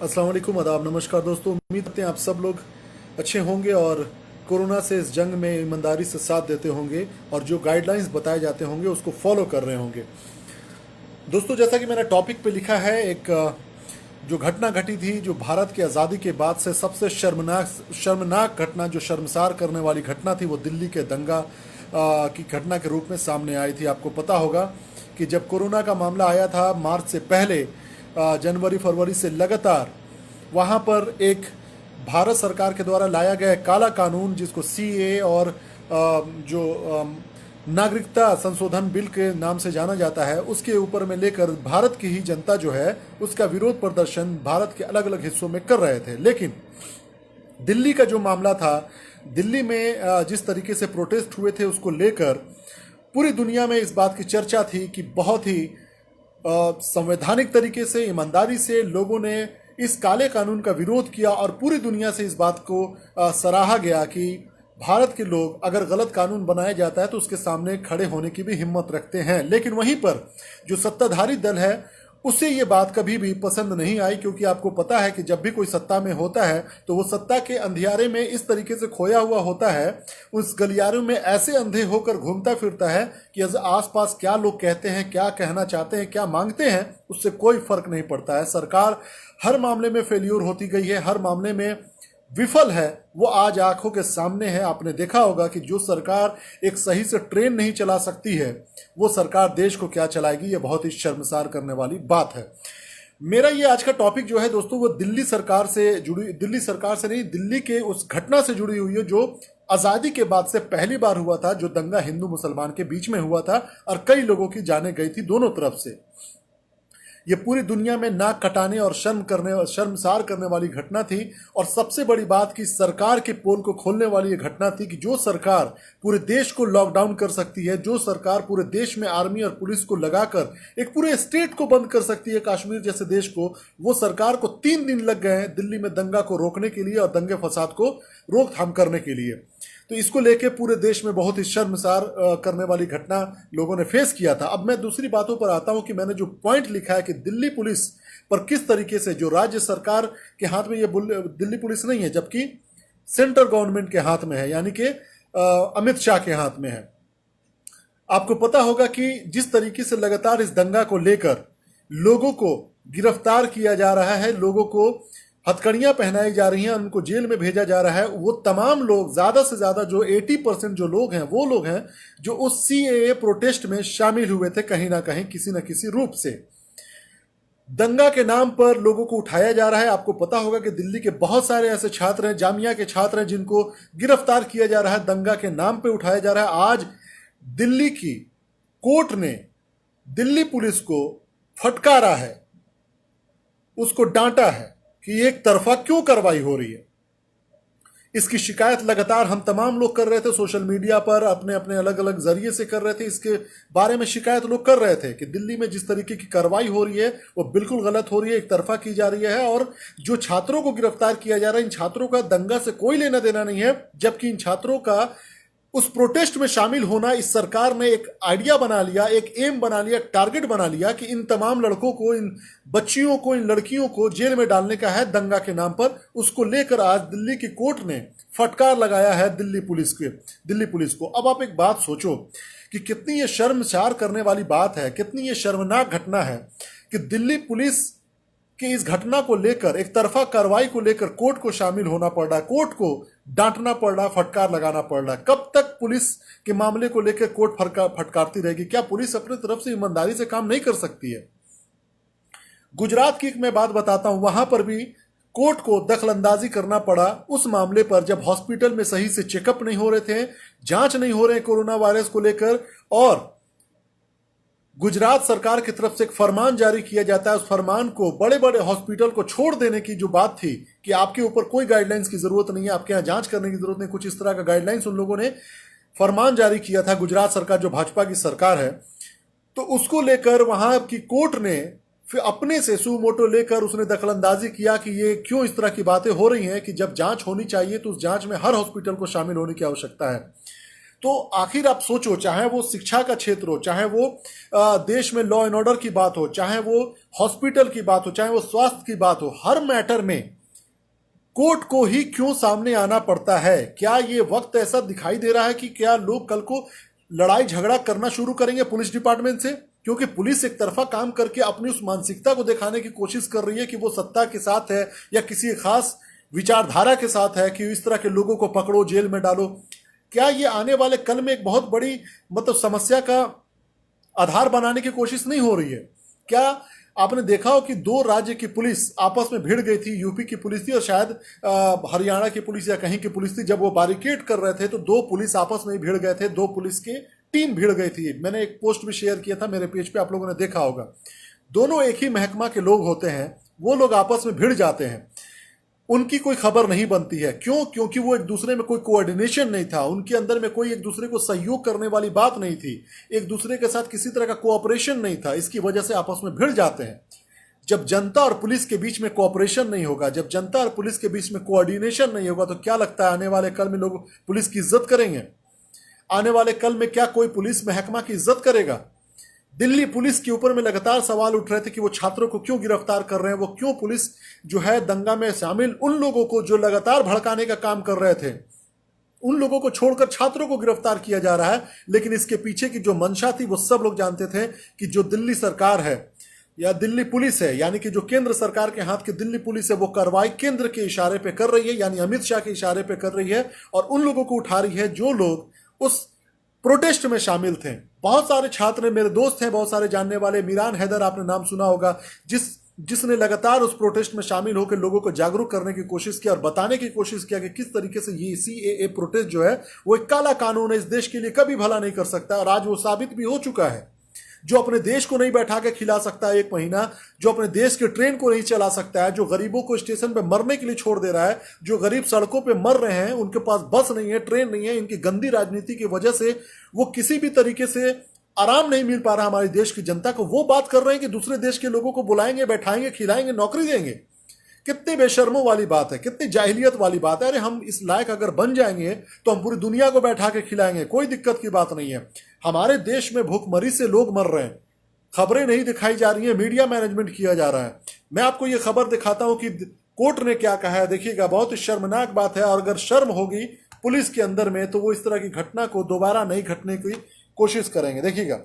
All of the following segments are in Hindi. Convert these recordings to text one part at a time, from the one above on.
अस्सलाम वालेकुम, आदाब, नमस्कार दोस्तों। उम्मीद करते हैं आप सब लोग अच्छे होंगे और कोरोना से इस जंग में ईमानदारी से साथ देते होंगे और जो गाइडलाइंस बताए जाते होंगे उसको फॉलो कर रहे होंगे। दोस्तों, जैसा कि मैंने टॉपिक पे लिखा है, एक जो घटना घटी थी, जो भारत की आज़ादी के बाद से सबसे शर्मनाक घटना, जो शर्मसार करने वाली घटना थी, वो दिल्ली के दंगा की घटना के रूप में सामने आई थी। आपको पता होगा कि जब कोरोना का मामला आया था मार्च से पहले, जनवरी फरवरी से लगातार वहाँ पर एक भारत सरकार के द्वारा लाया गया काला कानून, जिसको सीए और नागरिकता संशोधन बिल के नाम से जाना जाता है, उसके ऊपर में लेकर भारत की ही जनता जो है उसका विरोध प्रदर्शन भारत के अलग अलग हिस्सों में कर रहे थे। लेकिन दिल्ली का जो मामला था, दिल्ली में जिस तरीके से प्रोटेस्ट हुए थे, उसको लेकर पूरी दुनिया में इस बात की चर्चा थी कि बहुत ही संवैधानिक तरीके से, ईमानदारी से लोगों ने इस काले कानून का विरोध किया और पूरी दुनिया से इस बात को सराहा गया कि भारत के लोग अगर गलत कानून बनाया जाता है तो उसके सामने खड़े होने की भी हिम्मत रखते हैं। लेकिन वहीं पर जो सत्ताधारी दल है, उसे ये बात कभी भी पसंद नहीं आई, क्योंकि आपको पता है कि जब भी कोई सत्ता में होता है तो वो सत्ता के अंधियारे में इस तरीके से खोया हुआ होता है, उस गलियारों में ऐसे अंधे होकर घूमता फिरता है कि आसपास क्या लोग कहते हैं, क्या कहना चाहते हैं, क्या मांगते हैं, उससे कोई फर्क नहीं पड़ता है। सरकार हर मामले में फेल्यूर होती गई है, हर मामले में विफल है। वो आज आंखों के सामने है। आपने देखा होगा कि जो सरकार एक सही से ट्रेन नहीं चला सकती है, वो सरकार देश को क्या चलाएगी। ये बहुत ही शर्मसार करने वाली बात है। मेरा ये आज का टॉपिक जो है दोस्तों, वो दिल्ली सरकार से जुड़ी, दिल्ली सरकार से नहीं, दिल्ली के उस घटना से जुड़ी हुई है जो आज़ादी के बाद से पहली बार हुआ था, जो दंगा हिंदू मुसलमान के बीच में हुआ था और कई लोगों की जानें गई थी दोनों तरफ से। ये पूरी दुनिया में नाक कटाने और शर्मसार करने वाली घटना थी। और सबसे बड़ी बात कि सरकार के पोल को खोलने वाली ये घटना थी कि जो सरकार पूरे देश को लॉकडाउन कर सकती है, जो सरकार पूरे देश में आर्मी और पुलिस को लगाकर एक पूरे स्टेट को बंद कर सकती है, कश्मीर जैसे देश को, वो सरकार को 3 दिन लग गए हैं दिल्ली में दंगा को रोकने के लिए और दंगे फसाद को रोकथाम करने के लिए। तो इसको लेके पूरे देश में बहुत ही शर्मसार करने वाली घटना लोगों ने फेस किया था। अब मैं दूसरी बातों पर आता हूं कि मैंने जो पॉइंट लिखा है कि दिल्ली पुलिस पर किस तरीके से, जो राज्य सरकार के हाथ में ये दिल्ली पुलिस नहीं है, जबकि सेंट्रल गवर्नमेंट के हाथ में है, यानी कि अमित शाह के हाथ में है। आपको पता होगा कि जिस तरीके से लगातार इस दंगा को लेकर लोगों को गिरफ्तार किया जा रहा है, लोगों को हथकड़ियां पहनाई जा रही हैं, उनको जेल में भेजा जा रहा है, वो तमाम लोग, ज्यादा से ज्यादा जो 80% जो लोग हैं, वो लोग हैं जो उस सीएए प्रोटेस्ट में शामिल हुए थे कहीं ना कहीं, किसी न किसी रूप से। दंगा के नाम पर लोगों को उठाया जा रहा है। आपको पता होगा कि दिल्ली के बहुत सारे ऐसे छात्र हैं, जामिया के छात्र हैं, जिनको गिरफ्तार किया जा रहा है, दंगा के नाम पे उठाया जा रहा है। आज दिल्ली की कोर्ट ने दिल्ली पुलिस को फटकारा है, उसको डांटा है कि एक तरफा क्यों कार्रवाई हो रही है। इसकी शिकायत लगातार हम तमाम लोग कर रहे थे, सोशल मीडिया पर अपने अपने अलग अलग जरिए से कर रहे थे। इसके बारे में शिकायत लोग कर रहे थे कि दिल्ली में जिस तरीके की कार्रवाई हो रही है वो बिल्कुल गलत हो रही है, एक तरफा की जा रही है। और जो छात्रों को गिरफ्तार किया जा रहा है, इन छात्रों का दंगा से कोई लेना देना नहीं है, जबकि इन छात्रों का उस प्रोटेस्ट में शामिल होना इस सरकार ने एक आइडिया बना लिया, एक एम बना लिया, टारगेट बना लिया कि इन तमाम लड़कों को, इन बच्चियों को, इन लड़कियों को जेल में डालने का है दंगा के नाम पर। उसको लेकर आज दिल्ली की कोर्ट ने फटकार लगाया है दिल्ली पुलिस को। अब आप एक बात सोचो कि कितनी ये शर्मसार करने वाली बात है, कितनी ये शर्मनाक घटना है कि दिल्ली पुलिस कि इस घटना को लेकर, एक तरफा कार्रवाई को लेकर कोर्ट को शामिल होना पड़ रहा है, कोर्ट को डांटना पड़ रहा है, फटकार लगाना पड़ रहा है। कब तक पुलिस के मामले को लेकर कोर्ट फटकारती रहेगी? क्या पुलिस अपनी तरफ से ईमानदारी से काम नहीं कर सकती है? गुजरात की एक मैं बात बताता हूं, वहां पर भी कोर्ट को दखलंदाजी करना पड़ा उस मामले पर जब हॉस्पिटल में सही से चेकअप नहीं हो रहे थे, जांच नहीं हो रहे कोरोना वायरस को लेकर, और गुजरात सरकार की तरफ से एक फरमान जारी किया जाता है। उस फरमान को, बड़े बड़े हॉस्पिटल को छोड़ देने की जो बात थी कि आपके ऊपर कोई गाइडलाइंस की जरूरत नहीं है, आपके यहाँ जांच करने की जरूरत नहीं, कुछ इस तरह का गाइडलाइंस उन लोगों ने फरमान जारी किया था, गुजरात सरकार जो भाजपा की सरकार है। तो उसको लेकर वहां की कोर्ट ने फिर अपने से सू मोटो लेकर उसने दखलंदाजी किया कि ये क्यों इस तरह की बातें हो रही हैं कि जब जांच होनी चाहिए तो उस जांच में हर हॉस्पिटल को शामिल होने की आवश्यकता है। तो आखिर आप सोचो, चाहे वो शिक्षा का क्षेत्र हो, चाहे वो देश में लॉ एंड ऑर्डर की बात हो, चाहे वो हॉस्पिटल की बात हो, चाहे वो स्वास्थ्य की बात हो, हर मैटर में कोर्ट को ही क्यों सामने आना पड़ता है? क्या ये वक्त ऐसा दिखाई दे रहा है कि क्या लोग कल को लड़ाई झगड़ा करना शुरू करेंगे पुलिस डिपार्टमेंट से? क्योंकि पुलिस एक तरफा काम करके अपनी उस मानसिकता को दिखाने की कोशिश कर रही है कि वो सत्ता के साथ है या किसी खास विचारधारा के साथ है कि इस तरह के लोगों को पकड़ो, जेल में डालो। क्या ये आने वाले कल में एक बहुत बड़ी समस्या का आधार बनाने की कोशिश नहीं हो रही है? क्या आपने देखा हो कि दो राज्य की पुलिस आपस में भिड़ गई थी, यूपी की पुलिस थी और शायद हरियाणा की पुलिस या कहीं की पुलिस थी, जब वो बैरिकेड कर रहे थे तो दो पुलिस आपस में ही भिड़ गए थे, दो पुलिस के टीम भिड़ गई थी। मैंने एक पोस्ट भी शेयर किया था मेरे पेज पे, आप लोगों ने देखा होगा। दोनों एक ही महकमा के लोग होते हैं, वो लोग आपस में भिड़ जाते हैं, उनकी कोई खबर नहीं बनती है। क्यों? क्योंकि वो एक दूसरे में कोई कोऑर्डिनेशन नहीं था, उनके अंदर में कोई एक दूसरे को सहयोग करने वाली बात नहीं थी, एक दूसरे के साथ किसी तरह का कोऑपरेशन नहीं था। इसकी वजह से आपस में भिड़ जाते हैं। जब जनता और पुलिस के बीच में कोऑपरेशन नहीं होगा, जब जनता और पुलिस के बीच में कोऑर्डिनेशन नहीं होगा, तो क्या लगता है आने वाले कल में लोग पुलिस की इज्जत करेंगे? आने वाले कल में क्या कोई पुलिस महकमा की इज्जत करेगा? दिल्ली पुलिस के ऊपर में लगातार सवाल उठ रहे थे कि वो छात्रों को क्यों गिरफ्तार कर रहे हैं, वो क्यों पुलिस जो है दंगा में शामिल उन लोगों को जो लगातार भड़काने का काम कर रहे थे, उन लोगों को छोड़कर छात्रों को गिरफ्तार किया जा रहा है। लेकिन इसके पीछे की जो मंशा थी वो सब लोग जानते थे कि जो दिल्ली सरकार है या दिल्ली पुलिस है, यानी कि जो केंद्र सरकार के हाथ की दिल्ली पुलिस है, वो कार्रवाई केंद्र के इशारे पे कर रही है, यानी अमित शाह के इशारे पे कर रही है, और उन लोगों को उठा रही है जो लोग उस प्रोटेस्ट में शामिल थे। बहुत सारे छात्र मेरे दोस्त हैं, बहुत सारे जानने वाले। मीरान हैदर आपने नाम सुना होगा, जिसने लगातार उस प्रोटेस्ट में शामिल होकर लोगों को जागरूक करने की कोशिश की और बताने की कोशिश किया कि किस तरीके से ये सीएए प्रोटेस्ट जो है वो एक काला कानून है, इस देश के लिए कभी भला नहीं कर सकता। और आज वो साबित भी हो चुका है। जो अपने देश को नहीं बैठा के खिला सकता है एक महीना, जो अपने देश के ट्रेन को नहीं चला सकता है, जो गरीबों को स्टेशन पे मरने के लिए छोड़ दे रहा है, जो गरीब सड़कों पे मर रहे हैं, उनके पास बस नहीं है, ट्रेन नहीं है, इनकी गंदी राजनीति की वजह से वो किसी भी तरीके से आराम नहीं मिल पा रहा हमारे देश की जनता को, वो बात कर रहे हैं कि दूसरे देश के लोगों को बुलाएंगे, बैठाएंगे, खिलाएंगे, नौकरी देंगे। कितने बेशर्मों वाली बात है, कितनी जाहिलियत वाली बात है। अरे हम इस लायक अगर बन जाएंगे तो हम पूरी दुनिया को बैठा के खिलाएंगे, कोई दिक्कत की बात नहीं है। हमारे देश में भूखमरी से लोग मर रहे हैं, खबरें नहीं दिखाई जा रही हैं, मीडिया मैनेजमेंट किया जा रहा है। मैं आपको ये खबर दिखाता हूं कि कोर्ट ने क्या कहा है, देखिएगा। बहुत ही शर्मनाक बात है, और अगर शर्म होगी पुलिस के अंदर में तो वो इस तरह की घटना को दोबारा नहीं घटने की कोशिश करेंगे। देखिएगा,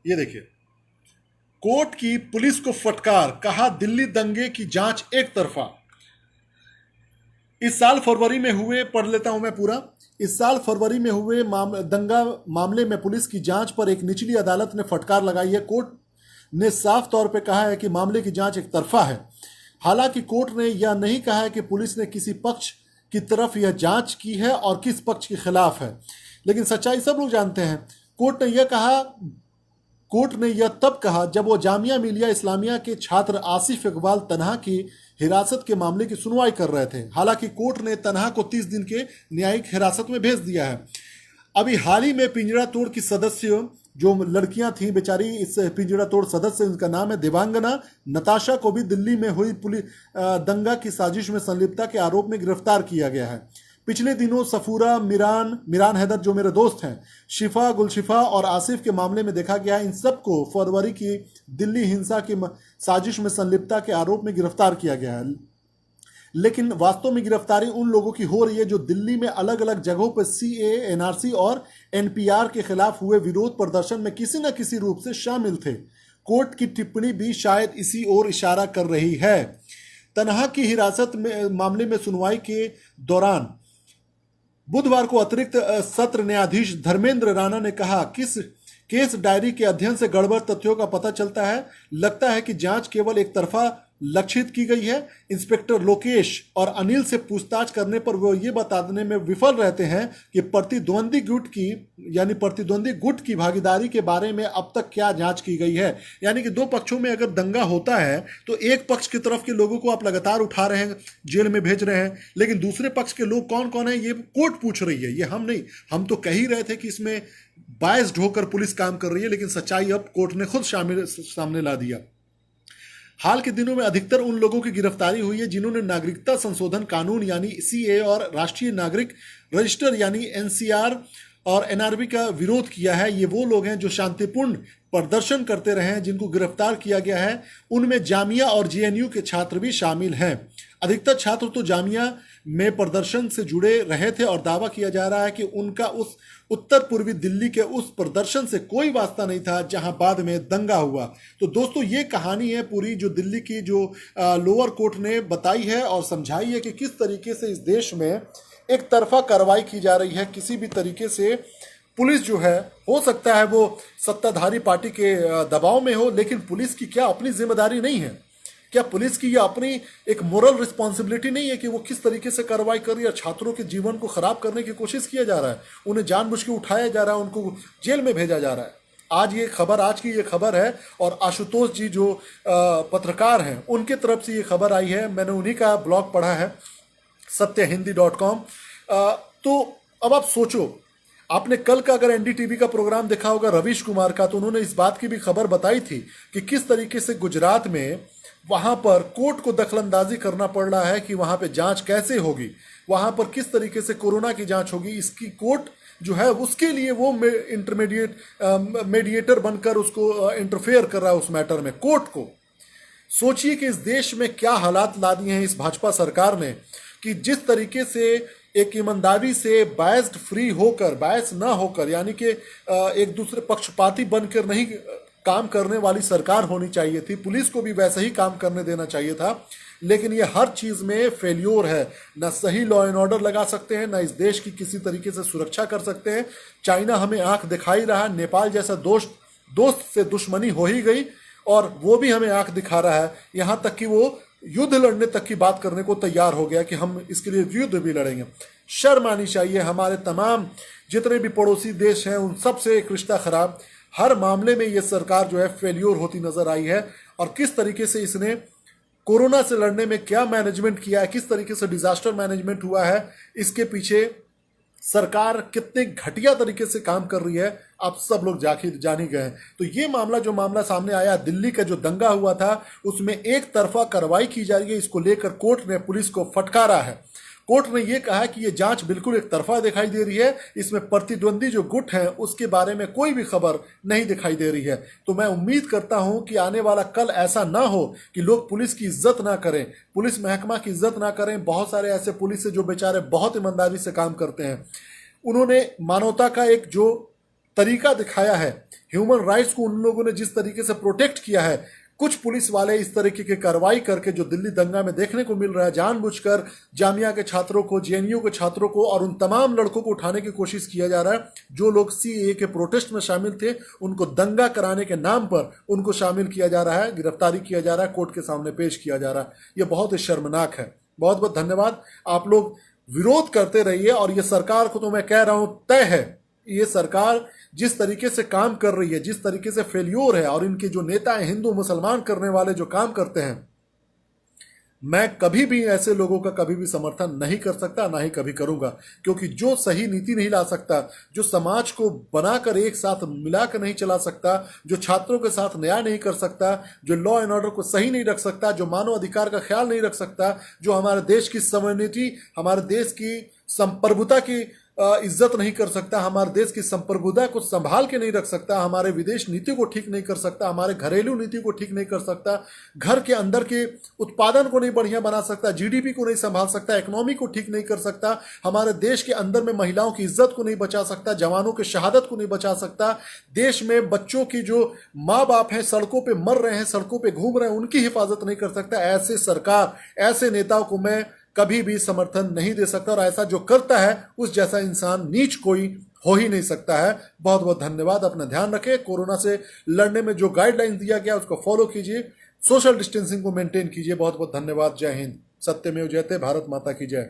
ये देखिए, कोर्ट की पुलिस को फटकार, कहा दिल्ली दंगे की जांच एक तरफा। इस साल फरवरी में हुए, पढ़ लेता हूं मैं पूरा। इस साल फरवरी में हुए दंगा मामले में पुलिस की जांच पर एक निचली अदालत ने फटकार लगाई है। कोर्ट ने साफ तौर पे कहा है कि मामले की जांच एक तरफा है। हालांकि कोर्ट ने यह नहीं कहा है कि पुलिस ने किसी पक्ष की तरफ यह जांच की है और किस पक्ष के खिलाफ है, लेकिन सच्चाई सब लोग जानते हैं। कोर्ट ने यह तब कहा जब वो जामिया मिलिया इस्लामिया के छात्र आसिफ इकबाल तन्हा की हिरासत के मामले की सुनवाई कर रहे थे। हालांकि कोर्ट ने तन्हा को 30 दिन के न्यायिक हिरासत में भेज दिया है। अभी हाल ही में पिंजरा तोड़ की सदस्य जो लड़कियां थीं बेचारी, इस पिंजरा तोड़ सदस्य, उनका नाम है देवांगना, नताशा को भी दिल्ली में हुई दंगा की साजिश में संलिप्तता के आरोप में गिरफ्तार किया गया है। पिछले दिनों सफूरा, मीरान हैदर जो मेरे दोस्त हैं, शिफा, गुलशिफा और आसिफ के मामले में देखा गया है। इन सबको फरवरी की दिल्ली हिंसा की साजिश में संलिप्तता के आरोप में गिरफ्तार किया गया है। लेकिन वास्तव में गिरफ्तारी उन लोगों की हो रही है जो दिल्ली में अलग अलग जगहों पर सीएए, एनआरसी और एनपीआर के खिलाफ हुए विरोध प्रदर्शन में किसी न किसी रूप से शामिल थे। कोर्ट की टिप्पणी भी शायद इसी ओर इशारा कर रही है। तन्हा की हिरासत में मामले में सुनवाई के दौरान बुधवार को अतिरिक्त सत्र न्यायाधीश धर्मेंद्र राणा ने कहा, किस केस डायरी के अध्ययन से गड़बड़ तथ्यों का पता चलता है। लगता है कि जांच केवल एक तरफा लक्षित की गई है। इंस्पेक्टर लोकेश और अनिल से पूछताछ करने पर वो ये बताने में विफल रहते हैं कि प्रतिद्वंदी गुट की भागीदारी के बारे में अब तक क्या जांच की गई है। यानी कि दो पक्षों में अगर दंगा होता है तो एक पक्ष की तरफ के लोगों को आप लगातार उठा रहे हैं, जेल में भेज रहे हैं, लेकिन दूसरे पक्ष के लोग कौन कौन है ये कोर्ट पूछ रही है, ये हम नहीं। हम तो कह ही रहे थे कि इसमें बायस्ड होकर पुलिस काम कर रही है, लेकिन सच्चाई अब कोर्ट ने खुद सामने ला दिया। हाल के दिनों में अधिकतर उन लोगों की गिरफ्तारी हुई है जिन्होंने नागरिकता संशोधन कानून यानी सीए और राष्ट्रीय नागरिक रजिस्टर यानी एनसीआर और एनआरबी का विरोध किया है। ये वो लोग हैं जो शांतिपूर्ण प्रदर्शन करते रहे हैं, जिनको गिरफ्तार किया गया है। उनमें जामिया और जेएनयू के छात्र भी शामिल हैं। अधिकतर छात्र तो जामिया में प्रदर्शन से जुड़े रहे थे और दावा किया जा रहा है कि उनका उस उत्तर पूर्वी दिल्ली के उस प्रदर्शन से कोई वास्ता नहीं था जहां बाद में दंगा हुआ। तो दोस्तों, ये कहानी है पूरी जो दिल्ली की जो लोअर कोर्ट ने बताई है और समझाई है कि किस तरीके से इस देश में एक तरफा कार्रवाई की जा रही है। किसी भी तरीके से पुलिस जो है, हो सकता है वो सत्ताधारी पार्टी के दबाव में हो, लेकिन पुलिस की क्या अपनी जिम्मेदारी नहीं है? क्या पुलिस की यह अपनी एक मोरल रिस्पॉन्सिबिलिटी नहीं है कि वो किस तरीके से कार्रवाई कर रही है? छात्रों के जीवन को खराब करने की कोशिश किया जा रहा है, उन्हें जानबूझ के उठाया जा रहा है, उनको जेल में भेजा जा रहा है। आज की ये खबर है और आशुतोष जी जो पत्रकार हैं उनके तरफ से ये खबर आई है। मैंने उन्हीं का ब्लॉग पढ़ा है satyahindi.com। तो अब आप सोचो, आपने कल का अगर एनडीटीवी का प्रोग्राम देखा होगा रवीश कुमार का, तो उन्होंने इस बात की भी खबर बताई थी कि किस तरीके से गुजरात में वहां पर कोर्ट को दखलंदाजी करना पड़ रहा है कि वहां पे जांच कैसे होगी, वहां पर किस तरीके से कोरोना की जांच होगी। इसकी कोर्ट जो है उसके लिए वो मीडिएटर बनकर उसको इंटरफेयर कर रहा है उस मैटर में कोर्ट को। सोचिए कि इस देश में क्या हालात ला दिए हैं इस भाजपा सरकार ने कि जिस तरीके से एक ईमानदारी से बायस्ड फ्री होकर, बायस ना होकर, यानी कि एक दूसरे पक्षपाती बनकर नहीं काम करने वाली सरकार होनी चाहिए थी। पुलिस को भी वैसे ही काम करने देना चाहिए था, लेकिन ये हर चीज में फेल्योर है। ना सही लॉ एंड ऑर्डर लगा सकते हैं, ना इस देश की किसी तरीके से सुरक्षा कर सकते हैं। चाइना हमें आंख दिखाई रहा है, नेपाल जैसा दोस्त से दुश्मनी हो ही गई और वो भी हमें आंख दिखा रहा है, यहां तक कि वो युद्ध लड़ने तक की बात करने को तैयार हो गया कि हम इसके लिए युद्ध भी लड़ेंगे। शर्म आनी चाहिए। हमारे तमाम जितने भी पड़ोसी देश हैं उन सब से एक रिश्ता खराब। हर मामले में ये सरकार जो है फेल्योर होती नजर आई है। और किस तरीके से इसने कोरोना से लड़ने में क्या मैनेजमेंट किया है, किस तरीके से डिजास्टर मैनेजमेंट हुआ है, इसके पीछे सरकार कितने घटिया तरीके से काम कर रही है, आप सब लोग जान ही गए हैं। तो ये मामला सामने आया, दिल्ली का जो दंगा हुआ था उसमें एक तरफा कार्रवाई की जा रही है। इसको लेकर कोर्ट ने पुलिस को फटकारा है। कोर्ट ने यह कहा कि यह जांच बिल्कुल एक तरफा दिखाई दे रही है, इसमें प्रतिद्वंदी जो गुट है उसके बारे में कोई भी खबर नहीं दिखाई दे रही है। तो मैं उम्मीद करता हूं कि आने वाला कल ऐसा ना हो कि लोग पुलिस की इज्जत ना करें, पुलिस महकमा की इज्जत ना करें। बहुत सारे ऐसे पुलिस है जो बेचारे बहुत ईमानदारी से काम करते हैं, उन्होंने मानवता का एक जो तरीका दिखाया है, ह्यूमन राइट्स को उन लोगों ने जिस तरीके से प्रोटेक्ट किया है। कुछ पुलिस वाले इस तरीके की कार्रवाई करके जो दिल्ली दंगा में देखने को मिल रहा है, जानबूझकर जामिया के छात्रों को, जेएनयू के छात्रों को और उन तमाम लड़कों को उठाने की कोशिश किया जा रहा है जो लोग सीएए के प्रोटेस्ट में शामिल थे। उनको दंगा कराने के नाम पर उनको शामिल किया जा रहा है, गिरफ्तारी किया जा रहा है, कोर्ट के सामने पेश किया जा रहा है। यह बहुत ही शर्मनाक है। बहुत बहुत धन्यवाद। आप लोग विरोध करते रहिए। और ये सरकार को तो मैं कह रहा हूं तय है, ये सरकार जिस तरीके से काम कर रही है, जिस तरीके से फेल्योर है, और इनके जो नेता हैं हिंदू मुसलमान करने वाले जो काम करते हैं, मैं कभी भी ऐसे लोगों का कभी भी समर्थन नहीं कर सकता, ना ही कभी करूंगा। क्योंकि जो सही नीति नहीं ला सकता, जो समाज को बनाकर एक साथ मिलाकर नहीं चला सकता, जो छात्रों के साथ न्याय नहीं कर सकता, जो लॉ एंड ऑर्डर को सही नहीं रख सकता, जो मानव अधिकार का ख्याल नहीं रख सकता, जो हमारे देश की सॉवरेनिटी, हमारे देश की संप्रभुता की इज्जत नहीं कर सकता, हमारे देश की संप्रभुता को संभाल के नहीं रख सकता, हमारे विदेश नीति को ठीक नहीं कर सकता, हमारे घरेलू नीति को ठीक नहीं कर सकता, घर के अंदर के उत्पादन को नहीं बढ़िया बना सकता, जीडीपी को नहीं संभाल सकता, इकोनॉमी को ठीक नहीं कर सकता, हमारे देश के अंदर में महिलाओं की इज्जत को नहीं बचा सकता, जवानों की शहादत को नहीं बचा सकता, देश में बच्चों की जो माँ बाप हैं सड़कों पर मर रहे हैं, सड़कों पर घूम रहे हैं, उनकी हिफाजत नहीं कर सकता, ऐसे सरकार, ऐसे नेताओं को मैं कभी भी समर्थन नहीं दे सकता। और ऐसा जो करता है उस जैसा इंसान नीच कोई हो ही नहीं सकता है। बहुत बहुत धन्यवाद। अपना ध्यान रखें। कोरोना से लड़ने में जो गाइडलाइन दिया गया उसको फॉलो कीजिए, सोशल डिस्टेंसिंग को मेंटेन कीजिए। बहुत बहुत धन्यवाद। जय हिंद। सत्यमेव जयते। भारत माता की जय।